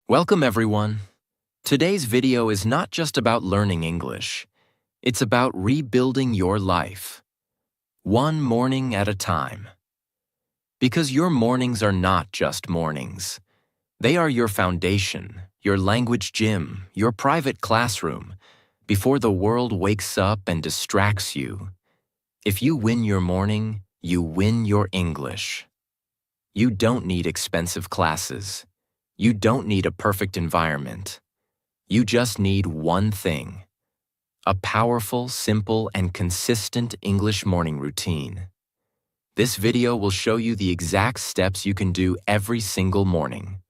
Welcome everyone. Today's video is not just about learning English. It's about rebuilding your life, one morning at a time. Because your mornings are not just mornings. They are your foundation, your language gym, your private classroom, before the world wakes up and distracts you. If you win your morning, you win your English. You don't need expensive classes. You don't need a perfect environment. You just need one thing: a powerful, simple, and consistent English morning routine. This video will show you the exact steps you can do every single morning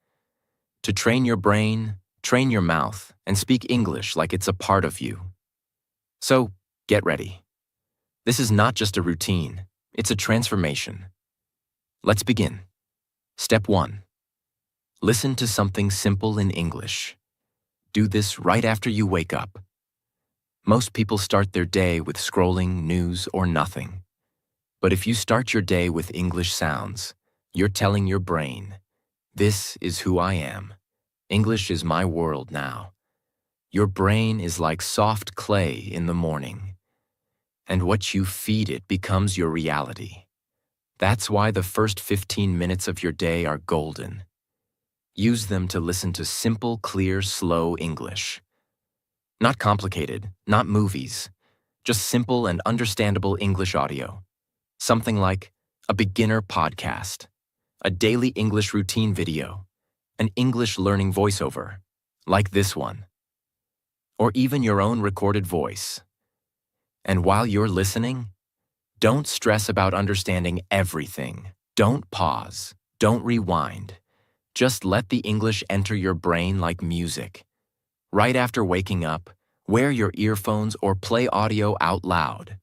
to train your brain, train your mouth, and speak English like it's a part of you. So, get ready. This is not just a routine, it's a transformation. Let's begin. Step 1. Listen to something simple in English. Do this right after you wake up. Most people start their day with scrolling, news, or nothing. But if you start your day with English sounds, you're telling your brain, "This is who I am. English is my world now." Your brain is like soft clay in the morning, and what you feed it becomes your reality. That's why the first 15 minutes of your day are golden. Use them to listen to simple, clear, slow English. Not complicated, not movies, just simple and understandable English audio. Something like a beginner podcast, a daily English routine video, an English learning voiceover, like this one, or even your own recorded voice. And while you're listening, don't stress about understanding everything. Don't pause, don't rewind. Just let the English enter your brain like music. Right after waking up, wear your earphones or play audio out loud.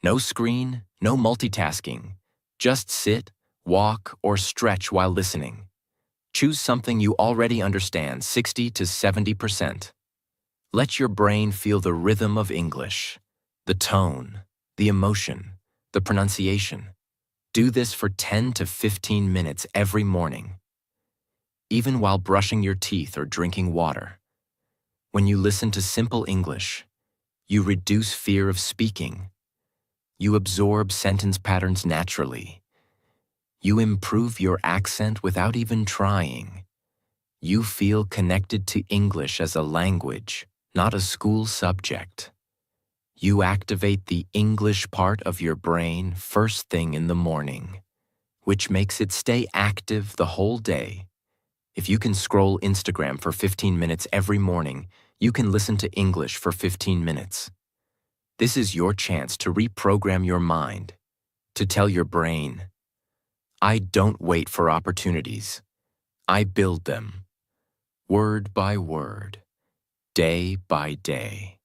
No screen, no multitasking. Just sit, walk, or stretch while listening. Choose something you already understand 60 to 70%. Let your brain feel the rhythm of English, the tone, the emotion, the pronunciation. Do this for 10 to 15 minutes every morning, even while brushing your teeth or drinking water. When you listen to simple English, you reduce fear of speaking. You absorb sentence patterns naturally. You improve your accent without even trying. You feel connected to English as a language, not a school subject. You activate the English part of your brain first thing in the morning, which makes it stay active the whole day. If you can scroll Instagram for 15 minutes every morning, you can listen to English for 15 minutes. This is your chance to reprogram your mind, to tell your brain, "I don't wait for opportunities. I build them, word by word, day by day."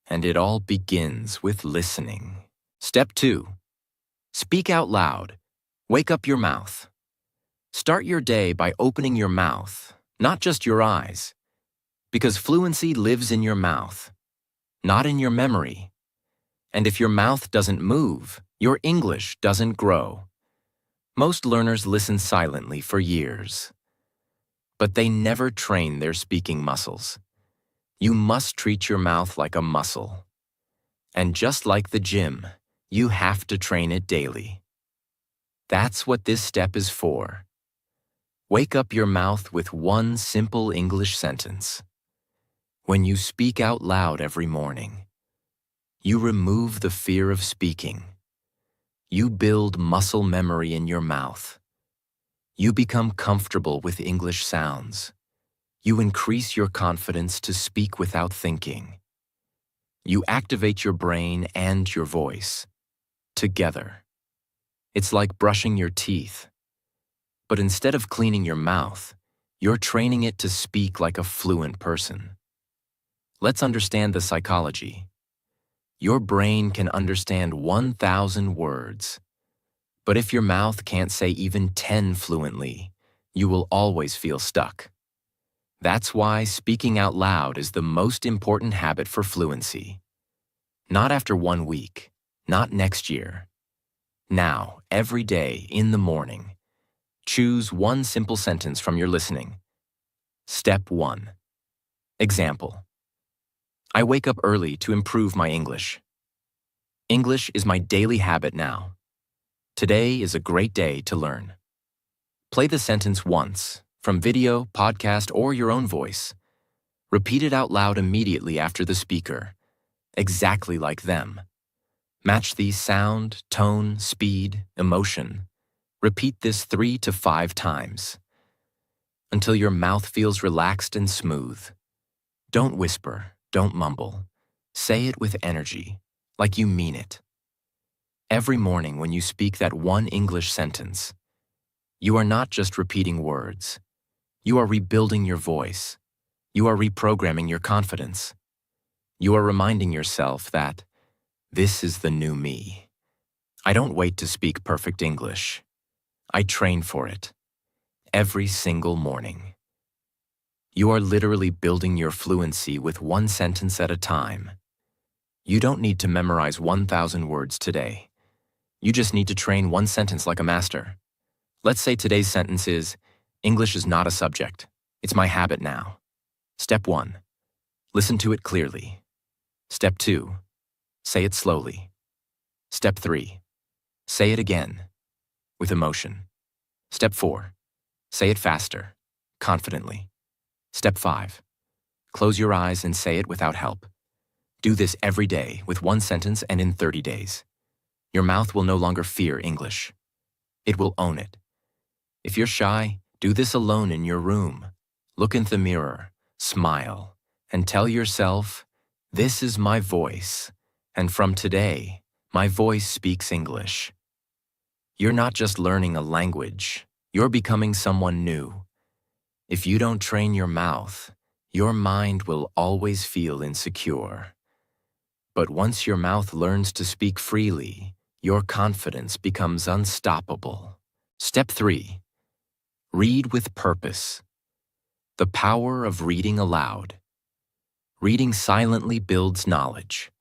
And it all begins with listening. Step 2. Speak out loud. Wake up your mouth. Start your day by opening your mouth, not just your eyes, because fluency lives in your mouth, not in your memory. And if your mouth doesn't move, your English doesn't grow. Most learners listen silently for years, but they never train their speaking muscles. You must treat your mouth like a muscle. And just like the gym, you have to train it daily. That's what this step is for. Wake up your mouth with one simple English sentence. When you speak out loud every morning, you remove the fear of speaking. You build muscle memory in your mouth. You become comfortable with English sounds. You increase your confidence to speak without thinking. You activate your brain and your voice together. It's like brushing your teeth. But instead of cleaning your mouth, you're training it to speak like a fluent person. Let's understand the psychology. Your brain can understand 1,000 words. But if your mouth can't say even 10 fluently, you will always feel stuck. That's why speaking out loud is the most important habit for fluency. Not after 1 week, not next year. Now, every day, in the morning. Choose one simple sentence from your listening. Step 1. Example. I wake up early to improve my English. English is my daily habit now. Today is a great day to learn. Play the sentence once, from video, podcast, or your own voice. Repeat it out loud immediately after the speaker, exactly like them. Match the sound, tone, speed, emotion. Repeat this 3 to 5 times until your mouth feels relaxed and smooth. Don't whisper, don't mumble. Say it with energy, like you mean it. Every morning when you speak that one English sentence, you are not just repeating words. You are rebuilding your voice. You are reprogramming your confidence. You are reminding yourself that this is the new me. I don't wait to speak perfect English. I train for it. Every single morning. You are literally building your fluency with one sentence at a time. You don't need to memorize 1,000 words today. You just need to train one sentence like a master. Let's say today's sentence is, English is not a subject. It's my habit now. Step 1. Listen to it clearly. Step 2. Say it slowly. Step 3. Say it again, with emotion. Step 4. Say it faster, confidently. Step 5. Close your eyes and say it without help. Do this every day with one sentence and in 30 days. Your mouth will no longer fear English. It will own it. If you're shy, do this alone in your room. Look in the mirror, smile, and tell yourself, this is my voice, and from today, my voice speaks English. You're not just learning a language, you're becoming someone new. If you don't train your mouth, your mind will always feel insecure. But once your mouth learns to speak freely, your confidence becomes unstoppable. Step 3. Read with purpose. The power of reading aloud. Reading silently builds knowledge.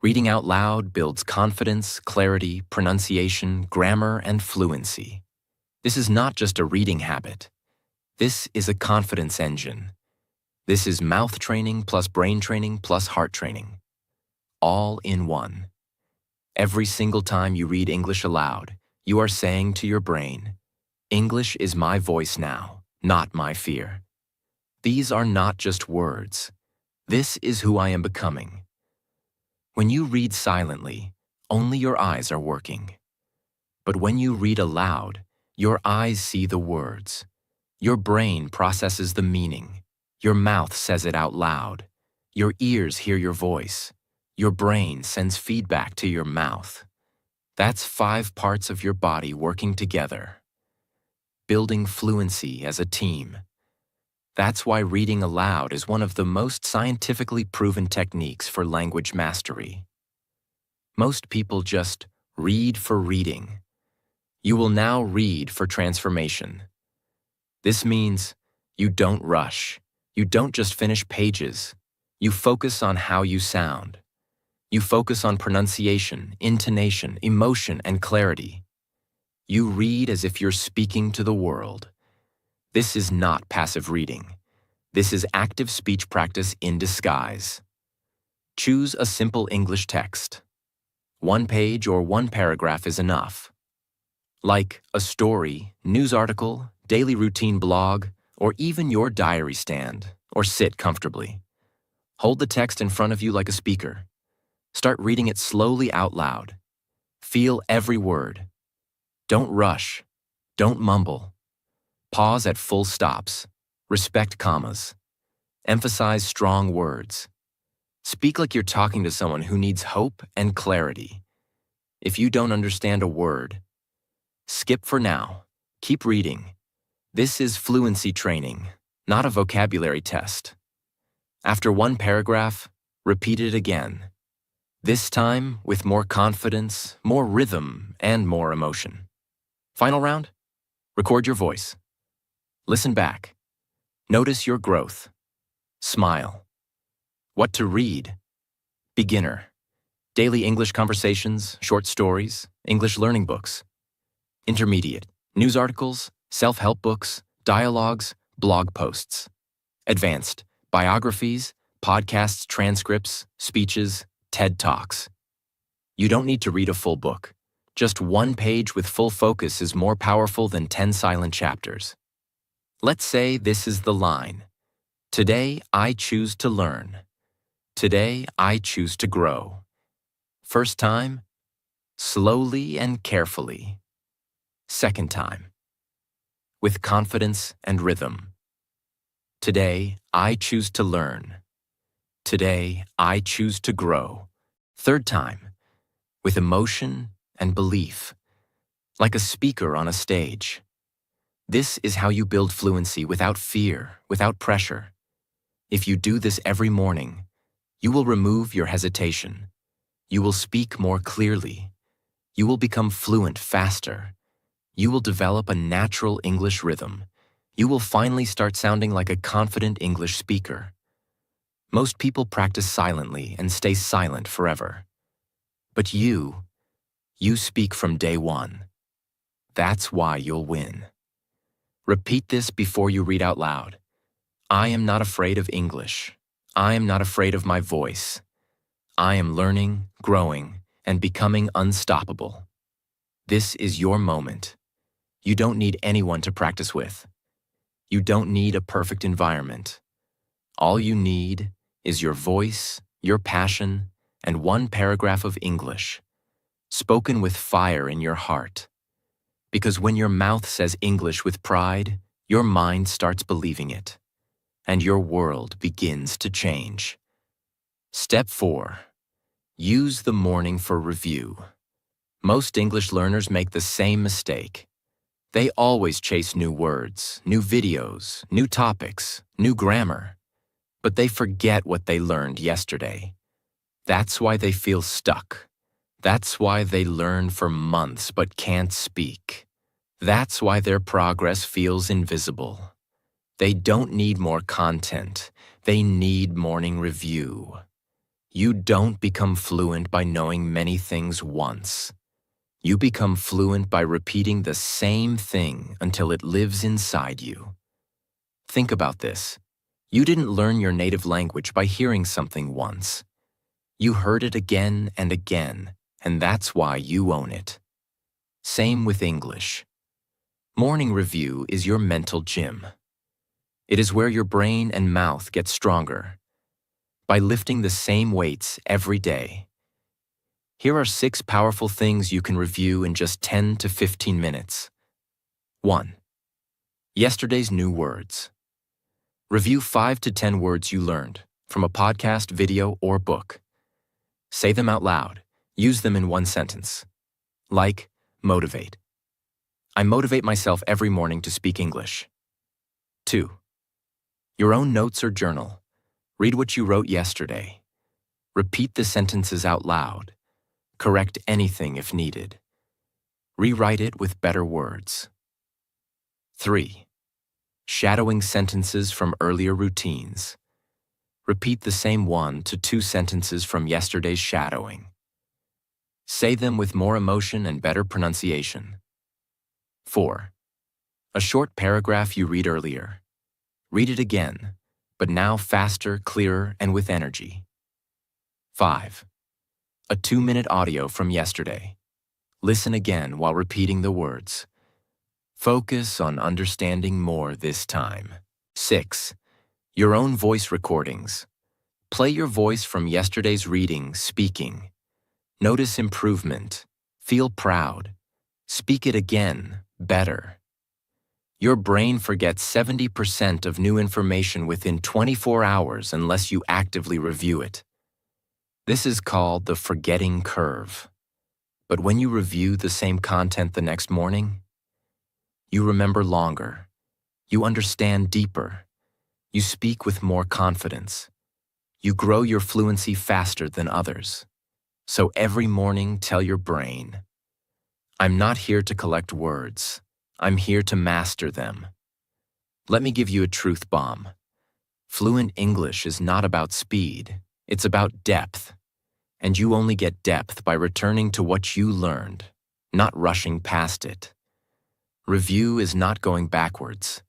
Reading out loud builds confidence, clarity, pronunciation, grammar, and fluency. This is not just a reading habit. This is a confidence engine. This is mouth training plus brain training plus heart training. All in one. Every single time you read English aloud, you are saying to your brain, English is my voice now, not my fear. These are not just words. This is who I am becoming. When you read silently, only your eyes are working. But when you read aloud, your eyes see the words. Your brain processes the meaning. Your mouth says it out loud. Your ears hear your voice. Your brain sends feedback to your mouth. That's 5 parts of your body working together. Building fluency as a team. That's why reading aloud is one of the most scientifically proven techniques for language mastery. Most people just read for reading. You will now read for transformation. This means you don't rush. You don't just finish pages. You focus on how you sound. You focus on pronunciation, intonation, emotion, and clarity. You read as if you're speaking to the world. This is not passive reading. This is active speech practice in disguise. Choose a simple English text. 1 page or 1 paragraph is enough. Like a story, news article, daily routine blog, or even your diary stand, or sit comfortably. Hold the text in front of you like a speaker. Start reading it slowly out loud. Feel every word. Don't rush. Don't mumble. Pause at full stops. Respect commas. Emphasize strong words. Speak like you're talking to someone who needs hope and clarity. If you don't understand a word, skip for now. Keep reading. This is fluency training, not a vocabulary test. After 1 paragraph, repeat it again. This time with more confidence, more rhythm, and more emotion. Final round? Record your voice. Listen back. Notice your growth. Smile. What to read? Beginner. Daily English conversations, short stories, English learning books. Intermediate. News articles, self-help books, dialogues, blog posts. Advanced: biographies, podcasts, transcripts, speeches, TED Talks. You don't need to read a full book. Just one page with full focus is more powerful than 10 silent chapters. Let's say this is the line. Today, I choose to learn. Today, I choose to grow. First time, slowly and carefully. Second time, with confidence and rhythm. Today, I choose to learn. Today, I choose to grow. Third time, with emotion and belief, like a speaker on a stage. This is how you build fluency without fear, without pressure. If you do this every morning, you will remove your hesitation. You will speak more clearly. You will become fluent faster. You will develop a natural English rhythm. You will finally start sounding like a confident English speaker. Most people practice silently and stay silent forever. But you speak from day one. That's why you'll win. Repeat this before you read out loud. I am not afraid of English. I am not afraid of my voice. I am learning, growing, and becoming unstoppable. This is your moment. You don't need anyone to practice with. You don't need a perfect environment. All you need is your voice, your passion, and one paragraph of English, spoken with fire in your heart. Because when your mouth says English with pride, your mind starts believing it, and your world begins to change. Step 4. Use the morning for review. Most English learners make the same mistake. They always chase new words, new videos, new topics, new grammar, but they forget what they learned yesterday. That's why they feel stuck. That's why they learn for months but can't speak. That's why their progress feels invisible. They don't need more content. They need morning review. You don't become fluent by knowing many things once. You become fluent by repeating the same thing until it lives inside you. Think about this. You didn't learn your native language by hearing something once. You heard it again and again, and that's why you own it. Same with English. Morning review is your mental gym. It is where your brain and mouth get stronger. By lifting the same weights every day. Here are 6 powerful things you can review in just 10 to 15 minutes. 1. Yesterday's new words. Review 5 to 10 words you learned from a podcast, video, or book. Say them out loud. Use them in one sentence. Like, motivate. I motivate myself every morning to speak English. 2. Your own notes or journal. Read what you wrote yesterday. Repeat the sentences out loud. Correct anything if needed. Rewrite it with better words. 3. Shadowing sentences from earlier routines. Repeat the same 1 to 2 sentences from yesterday's shadowing. Say them with more emotion and better pronunciation. 4. A short paragraph you read earlier. Read it again, but now faster, clearer, and with energy. 5. A 2-minute audio from yesterday. Listen again while repeating the words. Focus on understanding more this time. 6. Your own voice recordings. Play your voice from yesterday's reading, speaking. Notice improvement. Feel proud. Speak it again, better. Your brain forgets 70% of new information within 24 hours unless you actively review it. This is called the forgetting curve. But when you review the same content the next morning, you remember longer. You understand deeper. You speak with more confidence. You grow your fluency faster than others. So every morning, tell your brain, I'm not here to collect words. I'm here to master them. Let me give you a truth bomb. Fluent English is not about speed. It's about depth. And you only get depth by returning to what you learned, not rushing past it. Review is not going backwards.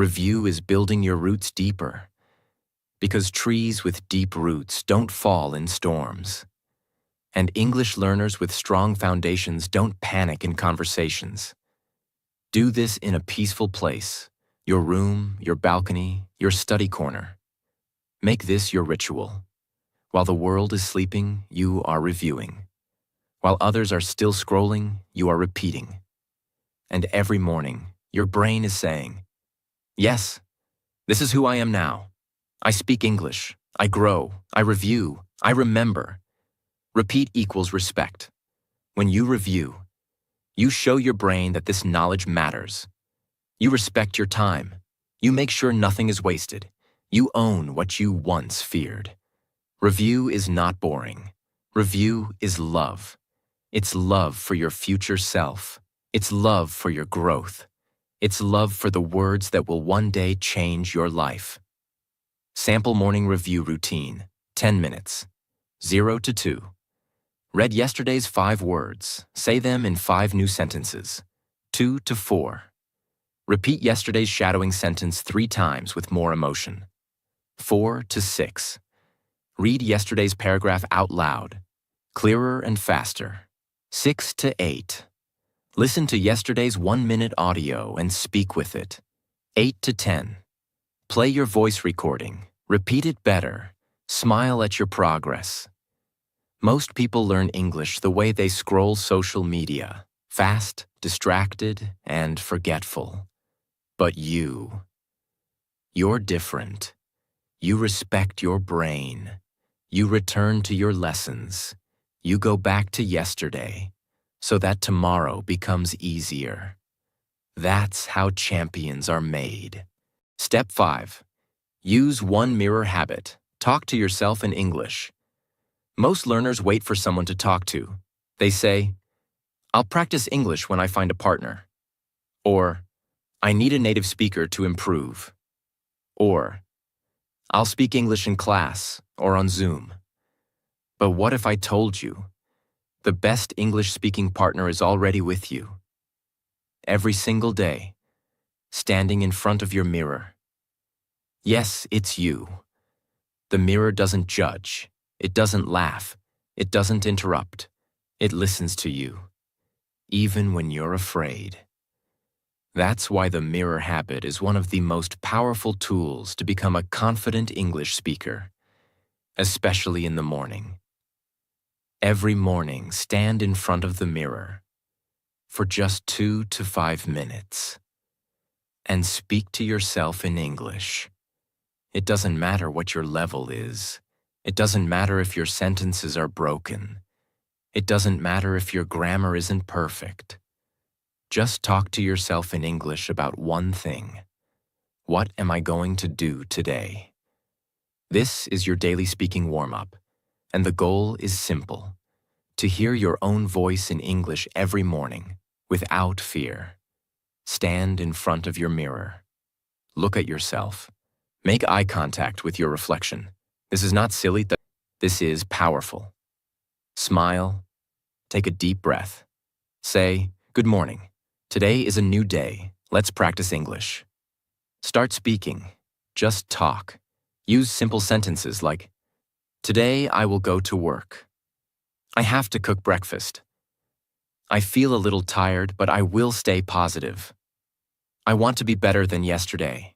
Review is building your roots deeper, because trees with deep roots don't fall in storms. And English learners with strong foundations don't panic in conversations. Do this in a peaceful place, your room, your balcony, your study corner. Make this your ritual. While the world is sleeping, you are reviewing. While others are still scrolling, you are repeating. And every morning, your brain is saying, yes, this is who I am now. I speak English. I grow. I review. I remember. Repeat equals respect. When you review, you show your brain that this knowledge matters. You respect your time. You make sure nothing is wasted. You own what you once feared. Review is not boring. Review is love. It's love for your future self. It's love for your growth. It's love for the words that will one day change your life. Sample morning review routine, 10 minutes. 0 to 2. Read yesterday's 5 words. Say them in 5 new sentences. 2 to 4. Repeat yesterday's shadowing sentence 3 times with more emotion. 4 to 6. Read yesterday's paragraph out loud, clearer and faster. 6 to 8. Listen to yesterday's 1-minute audio and speak with it. 8 to 10. Play your voice recording. Repeat it better. Smile at your progress. Most people learn English the way they scroll social media, fast, distracted, and forgetful. But you're different. You respect your brain. You return to your lessons. You go back to yesterday, so that tomorrow becomes easier. That's how champions are made. Step 5. Use one mirror habit. Talk to yourself in English. Most learners wait for someone to talk to. They say, I'll practice English when I find a partner. Or, I need a native speaker to improve. Or, I'll speak English in class or on Zoom. But what if I told you, the best English-speaking partner is already with you? Every single day, standing in front of your mirror. Yes, it's you. The mirror doesn't judge. It doesn't laugh. It doesn't interrupt. It listens to you, even when you're afraid. That's why the mirror habit is one of the most powerful tools to become a confident English speaker, especially in the morning. Every morning, stand in front of the mirror for just 2 to 5 minutes and speak to yourself in English. It doesn't matter what your level is. It doesn't matter if your sentences are broken. It doesn't matter if your grammar isn't perfect. Just talk to yourself in English about one thing. What am I going to do today? This is your daily speaking warm-up, and the goal is simple: to hear your own voice in English every morning, without fear. Stand in front of your mirror. Look at yourself. Make eye contact with your reflection. This is not silly, this is powerful. Smile. Take a deep breath. Say, good morning. Today is a new day. Let's practice English. Start speaking. Just talk. Use simple sentences like, today I will go to work. I have to cook breakfast. I feel a little tired, but I will stay positive. I want to be better than yesterday.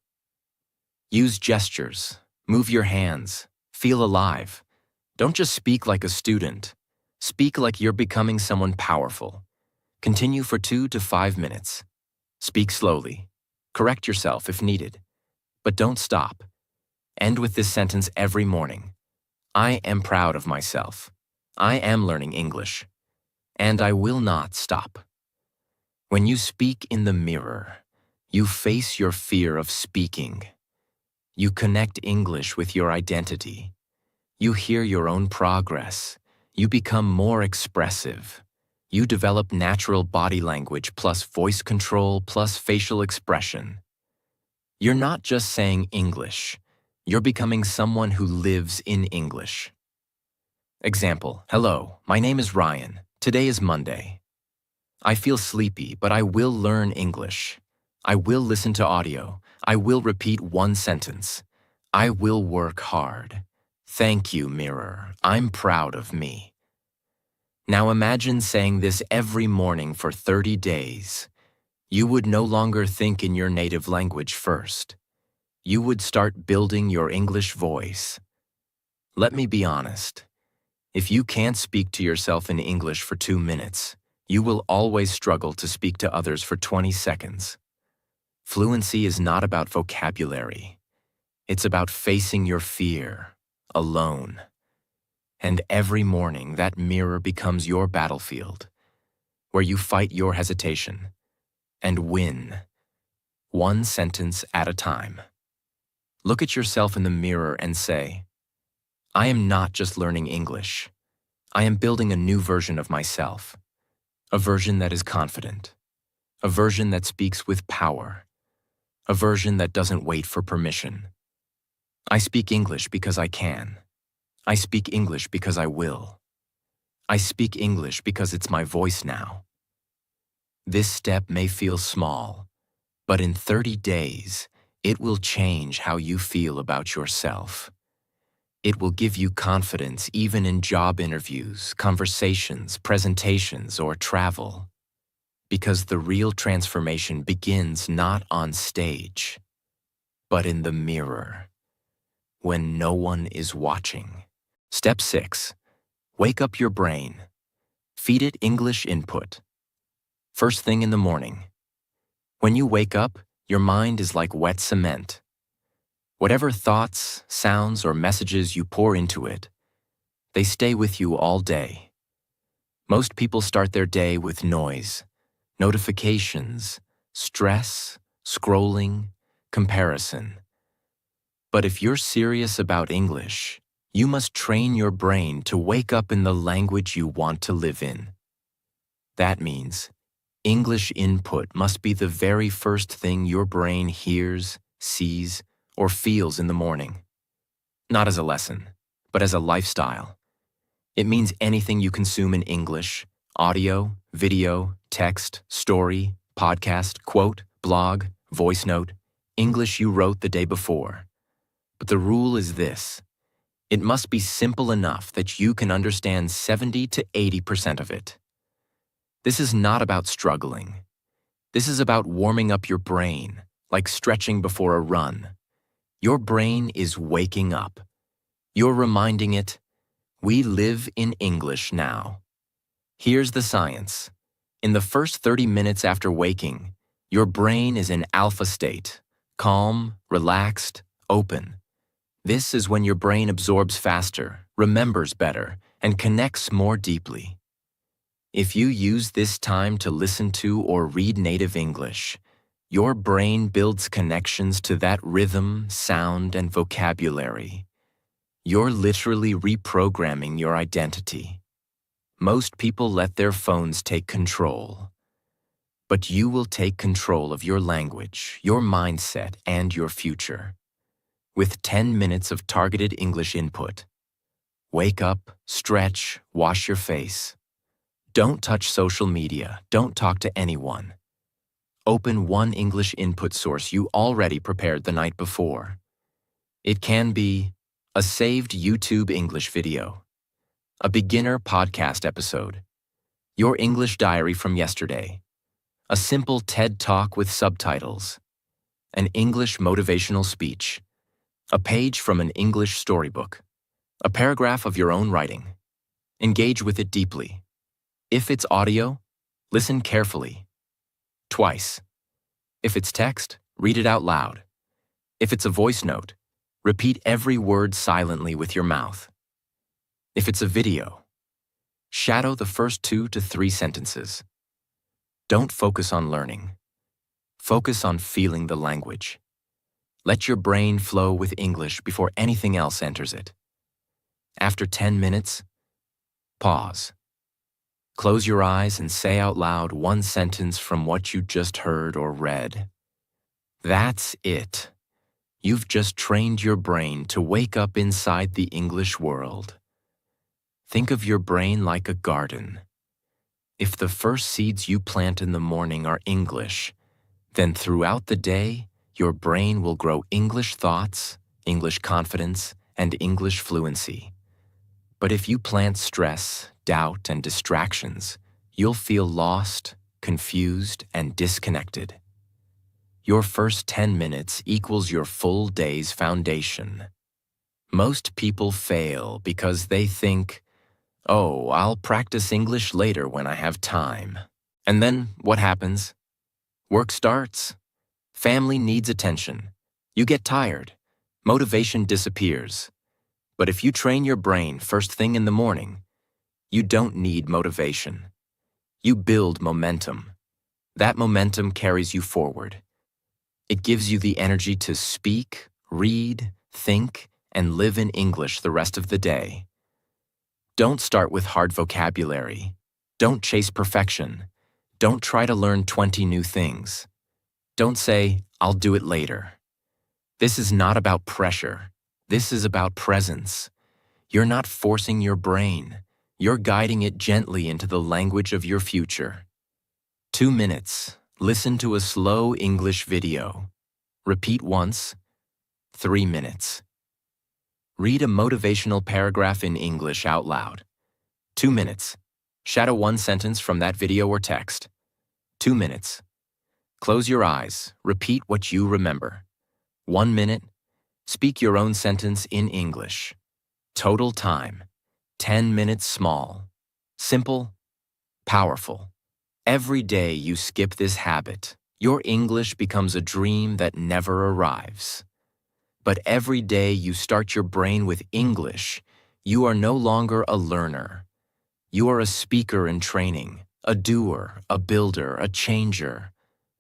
Use gestures. Move your hands. Feel alive. Don't just speak like a student. Speak like you're becoming someone powerful. Continue for 2 to 5 minutes. Speak slowly. Correct yourself if needed. But don't stop. End with this sentence every morning. I am proud of myself. I am learning English. And I will not stop. When you speak in the mirror, you face your fear of speaking. You connect English with your identity. You hear your own progress. You become more expressive. You develop natural body language plus voice control plus facial expression. You're not just saying English. You're becoming someone who lives in English. Example, hello, my name is Ryan. Today is Monday. I feel sleepy, but I will learn English. I will listen to audio. I will repeat one sentence. I will work hard. Thank you, mirror. I'm proud of me. Now imagine saying this every morning for 30 days. You would no longer think in your native language first. You would start building your English voice. Let me be honest. If you can't speak to yourself in English for 2 minutes, you will always struggle to speak to others for 20 seconds. Fluency is not about vocabulary. It's about facing your fear, alone. And every morning, that mirror becomes your battlefield, where you fight your hesitation and win, one sentence at a time. Look at yourself in the mirror and say, I am not just learning English. I am building a new version of myself, a version that is confident, a version that speaks with power, a version that doesn't wait for permission. I speak English because I can. I speak English because I will. I speak English because it's my voice now. This step may feel small, but in 30 days, it will change how you feel about yourself. It will give you confidence even in job interviews, conversations, presentations, or travel. Because the real transformation begins not on stage, but in the mirror, when no one is watching. Step 6. Wake up your brain. Feed it English input. First thing in the morning. When you wake up, your mind is like wet cement. Whatever thoughts, sounds, or messages you pour into it, they stay with you all day. Most people start their day with noise, notifications, stress, scrolling, comparison. But if you're serious about English, you must train your brain to wake up in the language you want to live in. That means English input must be the very first thing your brain hears, sees, or feels in the morning. Not as a lesson, but as a lifestyle. It means anything you consume in English, audio, video, text, story, podcast, quote, blog, voice note, English you wrote the day before. But the rule is this. It must be simple enough that you can understand 70 to 80% of it. This is not about struggling. This is about warming up your brain, like stretching before a run. Your brain is waking up. You're reminding it, we live in English now. Here's the science. In the first 30 minutes after waking, your brain is in alpha state, calm, relaxed, open. This is when your brain absorbs faster, remembers better, and connects more deeply. If you use this time to listen to or read native English, your brain builds connections to that rhythm, sound, and vocabulary. You're literally reprogramming your identity. Most people let their phones take control. But you will take control of your language, your mindset, and your future. With 10 minutes of targeted English input. Wake up, stretch, wash your face. Don't touch social media. Don't talk to anyone. Open one English input source you already prepared the night before. It can be a saved YouTube English video, a beginner podcast episode, your English diary from yesterday, a simple TED Talk with subtitles, an English motivational speech, a page from an English storybook, a paragraph of your own writing. Engage with it deeply. If it's audio, listen carefully. Twice. If it's text, read it out loud. If it's a voice note, repeat every word silently with your mouth. If it's a video, shadow the first 2 to 3 sentences. Don't focus on learning. Focus on feeling the language. Let your brain flow with English before anything else enters it. After 10 minutes, pause. Close your eyes and say out loud one sentence from what you just heard or read. That's it. You've just trained your brain to wake up inside the English world. Think of your brain like a garden. If the first seeds you plant in the morning are English, then throughout the day, your brain will grow English thoughts, English confidence, and English fluency. But if you plant stress, doubt, and distractions, you'll feel lost, confused, and disconnected. Your first 10 minutes equals your full day's foundation. Most people fail because they think, "Oh, I'll practice English later when I have time." And then what happens? Work starts. Family needs attention. You get tired. Motivation disappears. But if you train your brain first thing in the morning, you don't need motivation. You build momentum. That momentum carries you forward. It gives you the energy to speak, read, think, and live in English the rest of the day. Don't start with hard vocabulary. Don't chase perfection. Don't try to learn 20 new things. Don't say, "I'll do it later." This is not about pressure. This is about presence. You're not forcing your brain. You're guiding it gently into the language of your future. 2 minutes. Listen to a slow English video. Repeat once. 3 minutes. Read a motivational paragraph in English out loud. 2 minutes. Shadow one sentence from that video or text. 2 minutes. Close your eyes. Repeat what you remember. 1 minute. Speak your own sentence in English. Total time. 10 minutes small. Simple. Powerful. Every day you skip this habit, your English becomes a dream that never arrives. But every day you start your brain with English, you are no longer a learner. You are a speaker in training, a doer, a builder, a changer.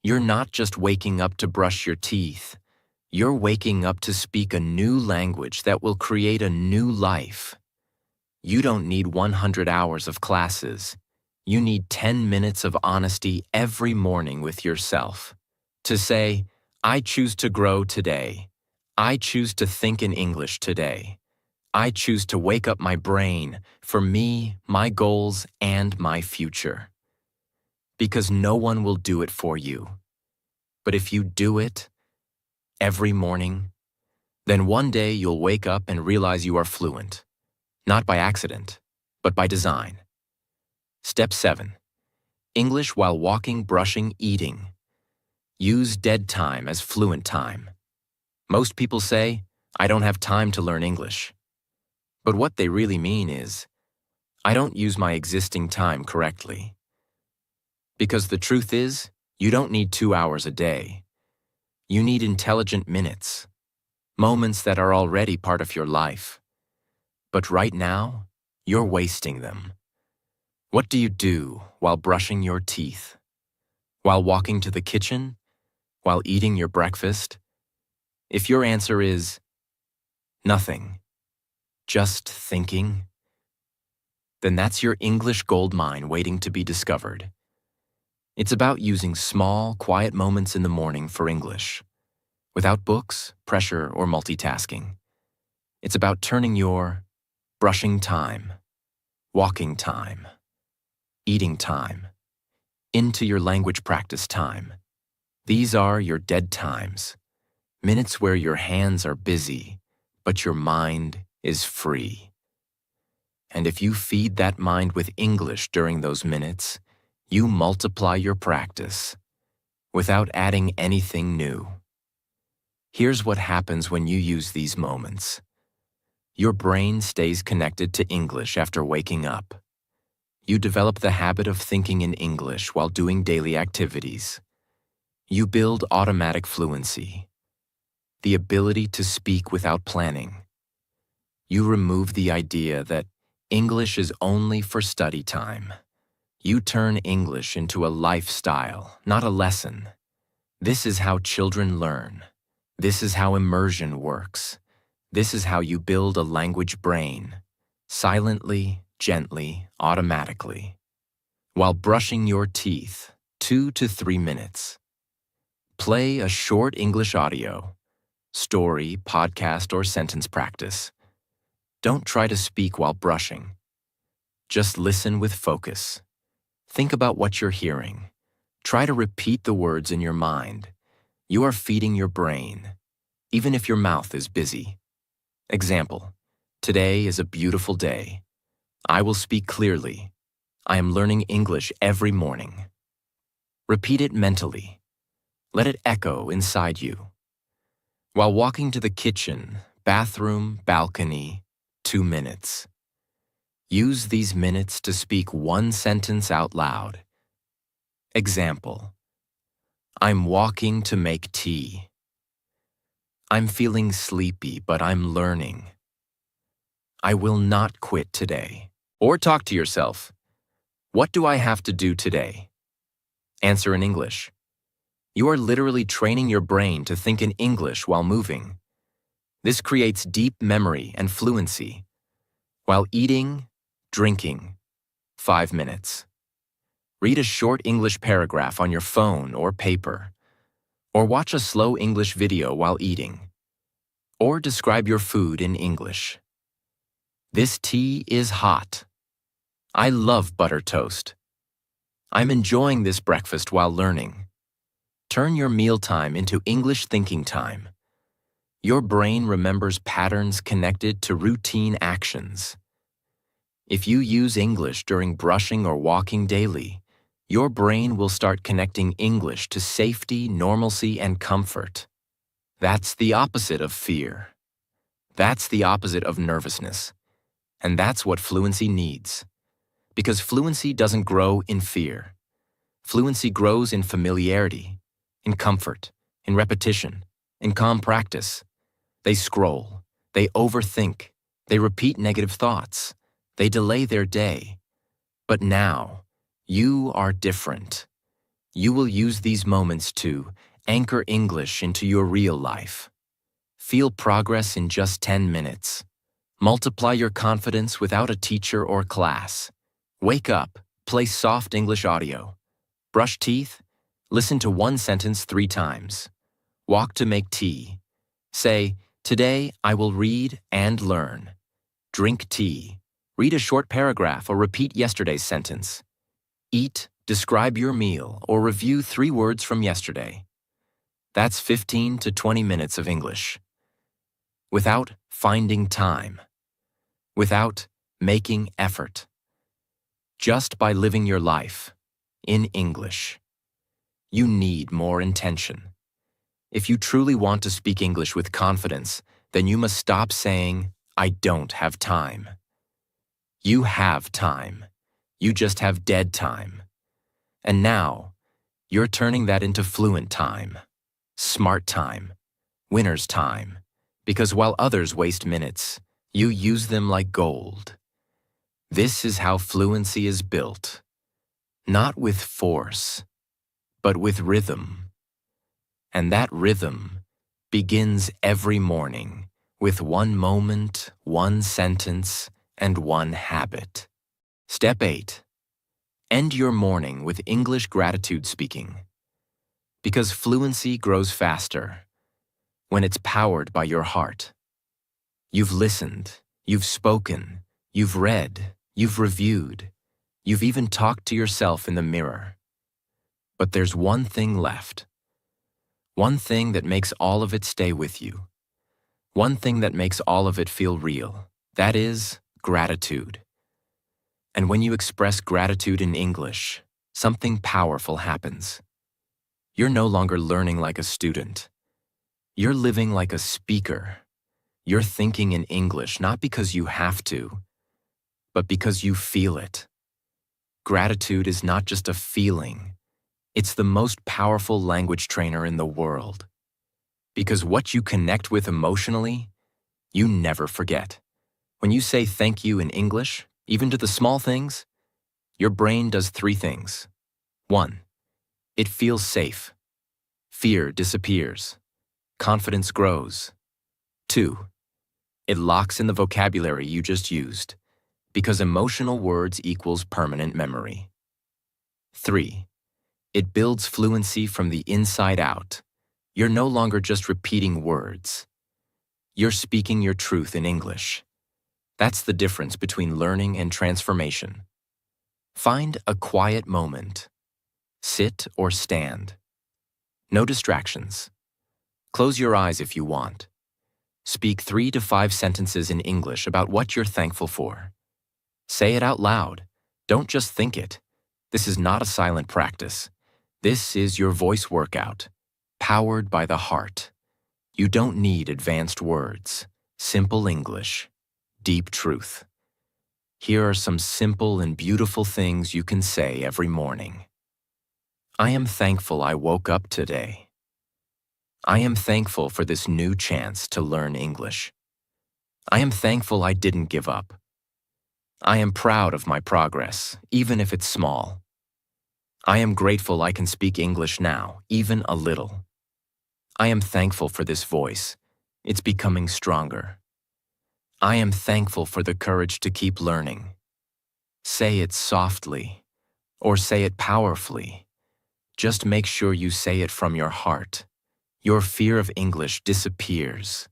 You're not just waking up to brush your teeth. You're waking up to speak a new language that will create a new life. You don't need 100 hours of classes. You need 10 minutes of honesty every morning with yourself. To say, "I choose to grow today. I choose to think in English today. I choose to wake up my brain for me, my goals, and my future." Because no one will do it for you. But if you do it every morning, then one day you'll wake up and realize you are fluent. Not by accident, but by design. Step 7. English while walking, brushing, eating. Use dead time as fluent time. Most people say, "I don't have time to learn English." But what they really mean is, "I don't use my existing time correctly." Because the truth is, you don't need 2 hours a day. You need intelligent minutes, moments that are already part of your life. But right now, you're wasting them. What do you do while brushing your teeth? While walking to the kitchen? While eating your breakfast? If your answer is nothing, just thinking, then that's your English gold mine waiting to be discovered. It's about using small, quiet moments in the morning for English, without books, pressure, or multitasking. It's about turning your brushing time, walking time, eating time into your language practice time. These are your dead times, minutes where your hands are busy, but your mind is free. And if you feed that mind with English during those minutes, you multiply your practice without adding anything new. Here's what happens when you use these moments. Your brain stays connected to English after waking up. You develop the habit of thinking in English while doing daily activities. You build automatic fluency, the ability to speak without planning. You remove the idea that English is only for study time. You turn English into a lifestyle, not a lesson. This is how children learn. This is how immersion works. This is how you build a language brain, silently, gently, automatically. While brushing your teeth, 2 to 3 minutes. Play a short English audio, story, podcast, or sentence practice. Don't try to speak while brushing. Just listen with focus. Think about what you're hearing. Try to repeat the words in your mind. You are feeding your brain, even if your mouth is busy. Example, today is a beautiful day. I will speak clearly. I am learning English every morning. Repeat it mentally. Let it echo inside you. While walking to the kitchen, bathroom, balcony, 2 minutes. Use these minutes to speak one sentence out loud. Example, I'm walking to make tea. I'm feeling sleepy, but I'm learning. I will not quit today. Or talk to yourself. What do I have to do today? Answer in English. You are literally training your brain to think in English while moving. This creates deep memory and fluency. While eating, drinking, 5 minutes. Read a short English paragraph on your phone or paper. Or watch a slow English video while eating. Or describe your food in English. This tea is hot. I love butter toast. I'm enjoying this breakfast while learning. Turn your mealtime into English thinking time. Your brain remembers patterns connected to routine actions. If you use English during brushing or walking daily, your brain will start connecting English to safety, normalcy, and comfort. That's the opposite of fear. That's the opposite of nervousness. And that's what fluency needs. Because fluency doesn't grow in fear. Fluency grows in familiarity, in comfort, in repetition, in calm practice. They scroll, they overthink, they repeat negative thoughts, they delay their day. But now, you are different. You will use these moments to anchor English into your real life. Feel progress in just 10 minutes. Multiply your confidence without a teacher or class. Wake up, play soft English audio. Brush teeth, listen to one sentence 3 times. Walk to make tea. Say, today I will read and learn. Drink tea. Read a short paragraph or repeat yesterday's sentence. Eat, describe your meal, or review 3 words from yesterday. That's 15 to 20 minutes of English. Without finding time. Without making effort. Just by living your life in English. You need more intention. If you truly want to speak English with confidence, then you must stop saying, I don't have time. You have time. You just have dead time. And now, you're turning that into fluent time, smart time, winner's time, because while others waste minutes, you use them like gold. This is how fluency is built, not with force, but with rhythm. And that rhythm begins every morning with one moment, one sentence, and one habit. Step 8. End your morning with English gratitude speaking. Because fluency grows faster when it's powered by your heart. You've listened, you've spoken, you've read, you've reviewed, you've even talked to yourself in the mirror. But there's one thing left. One thing that makes all of it stay with you. One thing that makes all of it feel real. That is gratitude. And when you express gratitude in English, something powerful happens. You're no longer learning like a student. You're living like a speaker. You're thinking in English not because you have to, but because you feel it. Gratitude is not just a feeling. It's the most powerful language trainer in the world. Because what you connect with emotionally, you never forget. When you say thank you in English, even to the small things, your brain does 3 things. 1. It feels safe. Fear disappears. Confidence grows. 2. It locks in the vocabulary you just used, because emotional words equals permanent memory. 3. It builds fluency from the inside out. You're no longer just repeating words. You're speaking your truth in English. That's the difference between learning and transformation. Find a quiet moment. Sit or stand. No distractions. Close your eyes if you want. Speak 3 to 5 sentences in English about what you're thankful for. Say it out loud. Don't just think it. This is not a silent practice. This is your voice workout, powered by the heart. You don't need advanced words, simple English, deep truth. Here are some simple and beautiful things you can say every morning. I am thankful I woke up today. I am thankful for this new chance to learn English. I am thankful I didn't give up. I am proud of my progress, even if it's small. I am grateful I can speak English now, even a little. I am thankful for this voice. It's becoming stronger. I am thankful for the courage to keep learning. Say it softly, or say it powerfully. Just make sure you say it from your heart. Your fear of English disappears.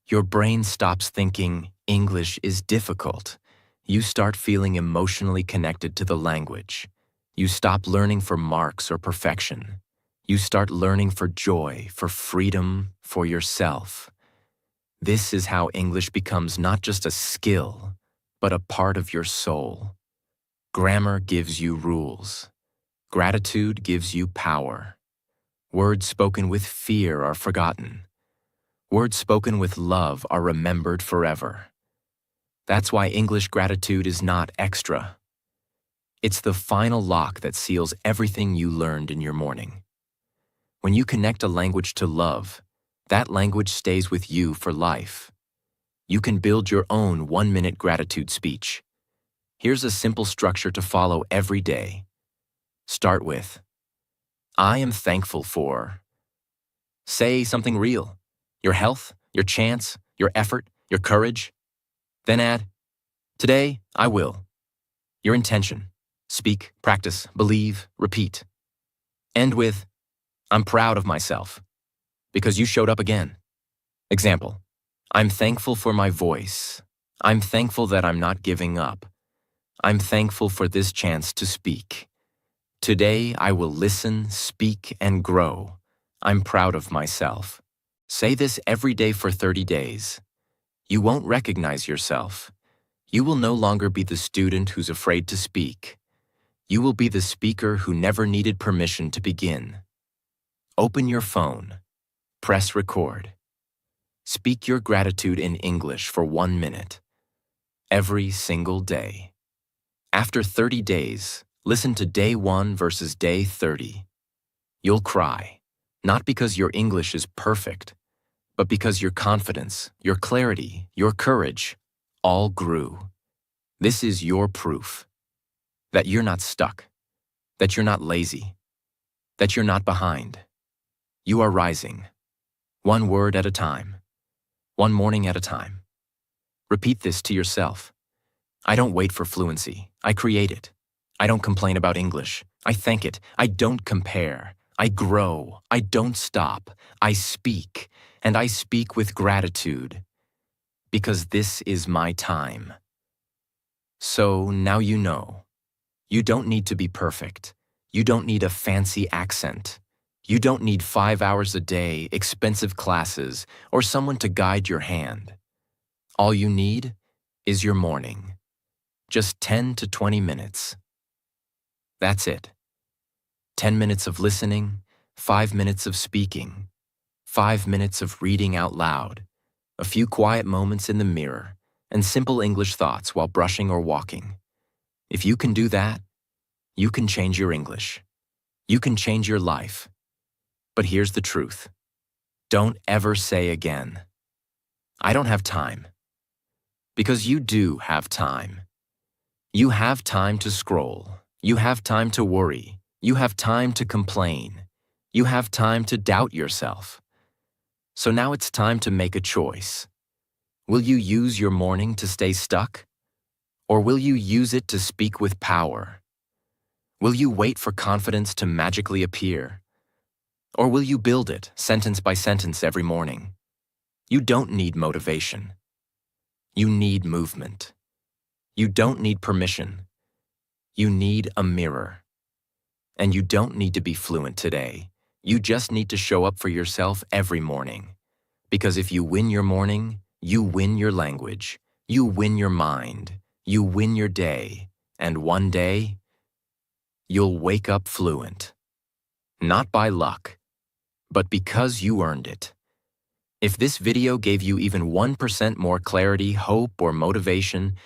Your brain stops thinking English is difficult. You start feeling emotionally connected to the language. You stop learning for marks or perfection. You start learning for joy, for freedom, for yourself. This is how English becomes not just a skill, but a part of your soul. Grammar gives you rules. Gratitude gives you power. Words spoken with fear are forgotten. Words spoken with love are remembered forever. That's why English gratitude is not extra. It's the final lock that seals everything you learned in your morning. When you connect a language to love, that language stays with you for life. You can build your own 1-minute gratitude speech. Here's a simple structure to follow every day. Start with, I am thankful for. Say something real. Your health, your chance, your effort, your courage. Then add, today I will. Your intention. Speak, practice, believe, repeat. End with, I'm proud of myself, because you showed up again. Example, I'm thankful for my voice. I'm thankful that I'm not giving up. I'm thankful for this chance to speak. Today I will listen, speak, and grow. I'm proud of myself. Say this every day for 30 days. You won't recognize yourself. You will no longer be the student who's afraid to speak. You will be the speaker who never needed permission to begin. Open your phone. Press record. Speak your gratitude in English for 1 minute. Every single day. After 30 days, listen to day 1 versus day 30. You'll cry, not because your English is perfect, but because your confidence, your clarity, your courage all grew. This is your proof that you're not stuck, that you're not lazy, that you're not behind. You are rising, 1 word at a time, 1 morning at a time. Repeat this to yourself. I don't wait for fluency, I create it. I don't complain about English, I thank it. I don't compare, I grow. I don't stop, I speak, and I speak with gratitude. Because this is my time. So now you know. You don't need to be perfect. You don't need a fancy accent. You don't need 5 hours a day, expensive classes, or someone to guide your hand. All you need is your morning. Just 10 to 20 minutes. That's it. 10 minutes of listening, 5 minutes of speaking, 5 minutes of reading out loud, a few quiet moments in the mirror, and simple English thoughts while brushing or walking. If you can do that, you can change your English. You can change your life. But here's the truth. Don't ever say again, I don't have time. Because you do have time. You have time to scroll. You have time to worry. You have time to complain. You have time to doubt yourself. So now it's time to make a choice. Will you use your morning to stay stuck? Or will you use it to speak with power? Will you wait for confidence to magically appear? Or will you build it, sentence by sentence, every morning? You don't need motivation. You need movement. You don't need permission. You need a mirror. And you don't need to be fluent today. You just need to show up for yourself every morning. Because if you win your morning, you win your language, you win your mind, you win your day, and one day, you'll wake up fluent. Not by luck, but because you earned it. If this video gave you even 1% more clarity, hope, or motivation,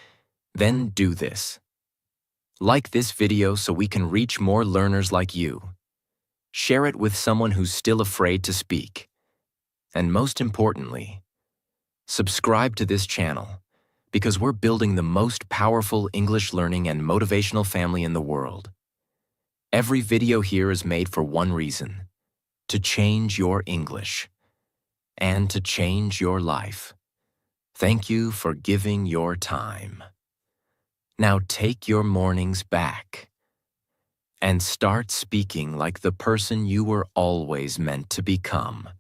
then do this. Like this video so we can reach more learners like you. Share it with someone who's still afraid to speak. And most importantly, subscribe to this channel because we're building the most powerful English learning and motivational family in the world. Every video here is made for one reason: to change your English and to change your life. Thank you for giving your time. Now take your mornings back and start speaking like the person you were always meant to become.